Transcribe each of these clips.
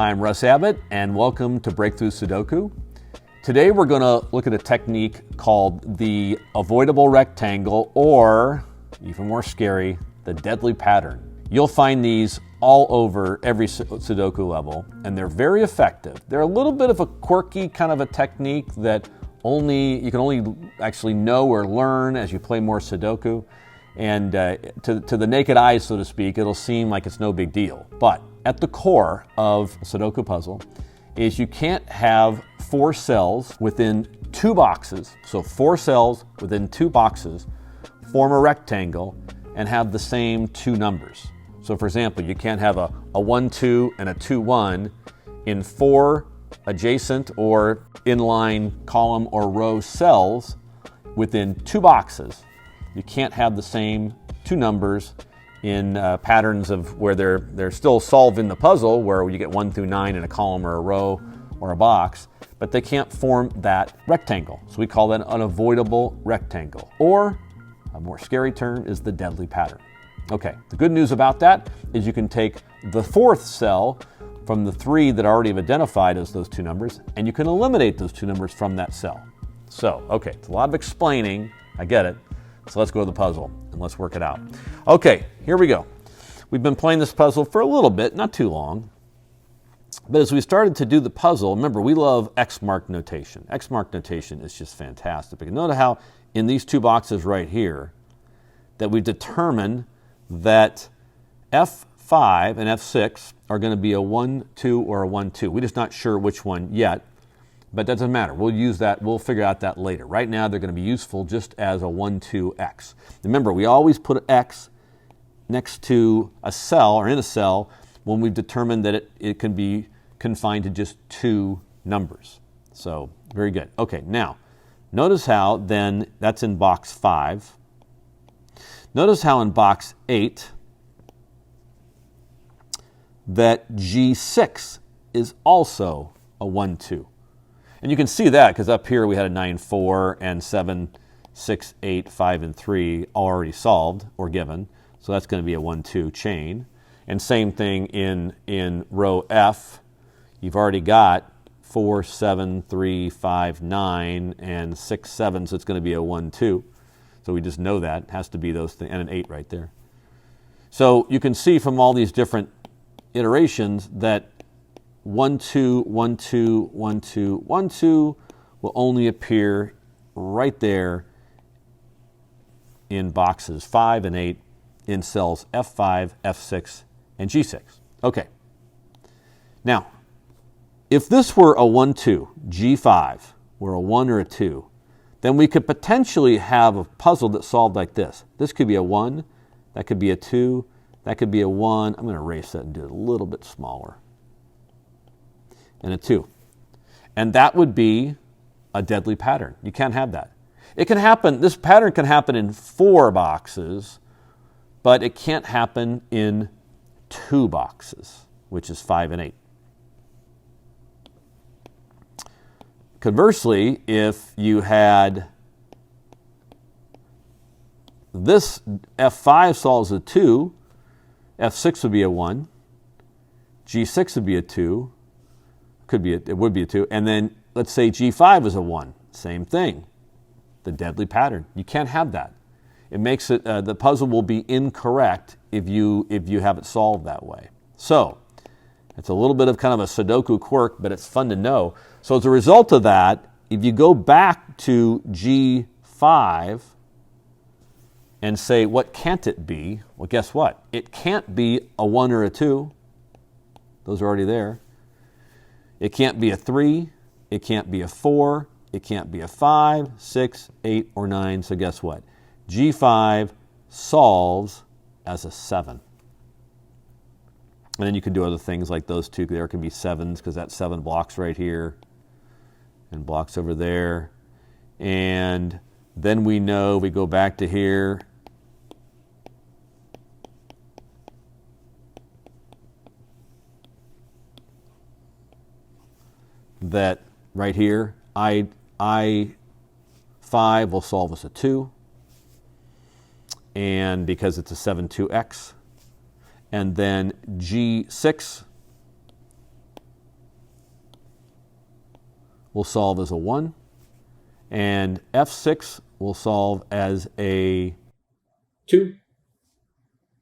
I'm Russ Abbott, and welcome to Breakthrough Sudoku. Today we're going to look at a technique called the avoidable rectangle, or, even more scary, the deadly pattern. You'll find these all over every Sudoku level, and they're very effective. They're a little bit of a quirky kind of a technique that you can only actually know or learn as you play more Sudoku. And to the naked eye, so to speak, it'll seem like it's no big deal. But at the core of a Sudoku puzzle is you can't have 4 cells within 2 boxes. So 4 cells within 2 boxes form a rectangle and have the same 2 numbers. So for example, you can't have a 1, 2 and a 2, 1 in 4 adjacent or inline column or row cells within 2 boxes. You can't have the same 2 numbers in patterns of where they're still solving the puzzle, where you get 1 through 9 in a column or a row or a box, but they can't form that rectangle. So we call that an avoidable rectangle, or a more scary term is the deadly pattern. Okay, the good news about that is you can take the 4th cell from the 3 that I already have identified as those 2 numbers, and you can eliminate those 2 numbers from that cell. So, okay, it's a lot of explaining, I get it. So let's go to the puzzle and let's work it out. Okay, here we go. We've been playing this puzzle for a little bit, not too long. But as we started to do the puzzle, remember, we love X mark notation. X mark notation is just fantastic. Because notice how in these 2 boxes right here that we determine that F5 and F6 are going to be a 1, 2 or a 1, 2. We're just not sure which one yet. But that doesn't matter. We'll use that. We'll figure out that later. Right now, they're going to be useful just as a 1, 2, X. Remember, we always put an X next to a cell or in a cell when we've determined that it can be confined to just 2 numbers. So, very good. Okay, now, notice how then that's in box 5. Notice how in box 8 that G6 is also a 1, 2. And you can see that because up here we had a 9, 4 and 7, 6, 8, 5, and 3 already solved or given. So that's going to be a 1, 2 chain. And same thing in row F. You've already got 4, 7, 3, 5, 9, and 6, 7. So it's going to be a 1, 2. So we just know that. It has to be those things, and an 8 right there. So you can see from all these different iterations that 1, 2, 1, 2, 1, 2, 1, 2 will only appear right there in boxes 5 and 8 in cells F5, F6, and G6. Okay. Now, if this were a 1, 2, G5 were a 1 or a 2, then we could potentially have a puzzle that solved like this. This could be a 1, that could be a 2, that could be a 1. I'm going to erase that and do it a little bit smaller. And a 2. And that would be a deadly pattern. You can't have that. It can happen, this pattern can happen in 4 boxes, but it can't happen in 2 boxes, which is 5 and 8. Conversely, if you had this F5 solves a 2, F6 would be a 1, G6 would be a 2, it would be a 2, and then let's say G5 is a 1. Same thing. The deadly pattern. You can't have that. It makes it the puzzle will be incorrect if you have it solved that way. So it's a little bit of kind of a Sudoku quirk, but it's fun to know. So as a result of that, if you go back to G5 and say, what can't it be? Well, guess what? It can't be a 1 or a 2. Those are already there. It can't be a 3, it can't be a 4, it can't be a 5, 6, 8, or 9. So guess what? G5 solves as a 7. And then you can do other things like those 2. There can be 7s because that's 7 blocks right here and blocks over there. And then we know, we go back to here. That right here, I5 will solve as a 2. And because it's a 7, 2x. And then G6 will solve as a 1, and F6 will solve as a 2,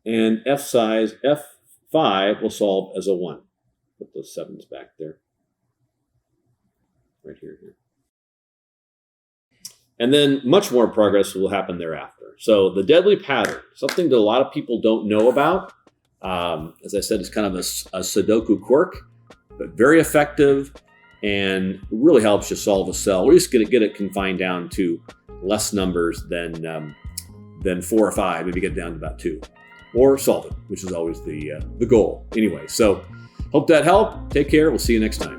and F5 will solve as a 1. Put those 7s back there. Right here. And then much more progress will happen thereafter. So the deadly pattern, something that a lot of people don't know about. As I said, it's kind of a Sudoku quirk, but very effective and really helps you solve a cell. We're just going to get it confined down to less numbers than 4 or 5, maybe get it down to about 2. Or solve it, which is always the goal. Anyway, so hope that helped. Take care. We'll see you next time.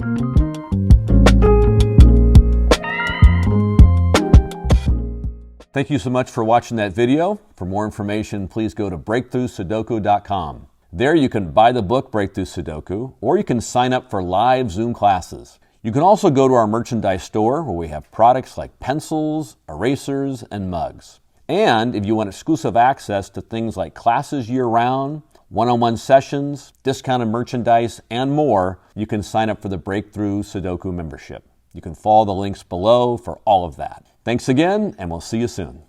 Thank you so much for watching that video. For more information, please go to breakthroughsudoku.com. There you can buy the book Breakthrough Sudoku, or you can sign up for live Zoom classes. You can also go to our merchandise store where we have products like pencils, erasers, and mugs. And if you want exclusive access to things like classes year-round, one-on-one sessions, discounted merchandise, and more, you can sign up for the Breakthrough Sudoku membership. You can follow the links below for all of that. Thanks again, and we'll see you soon.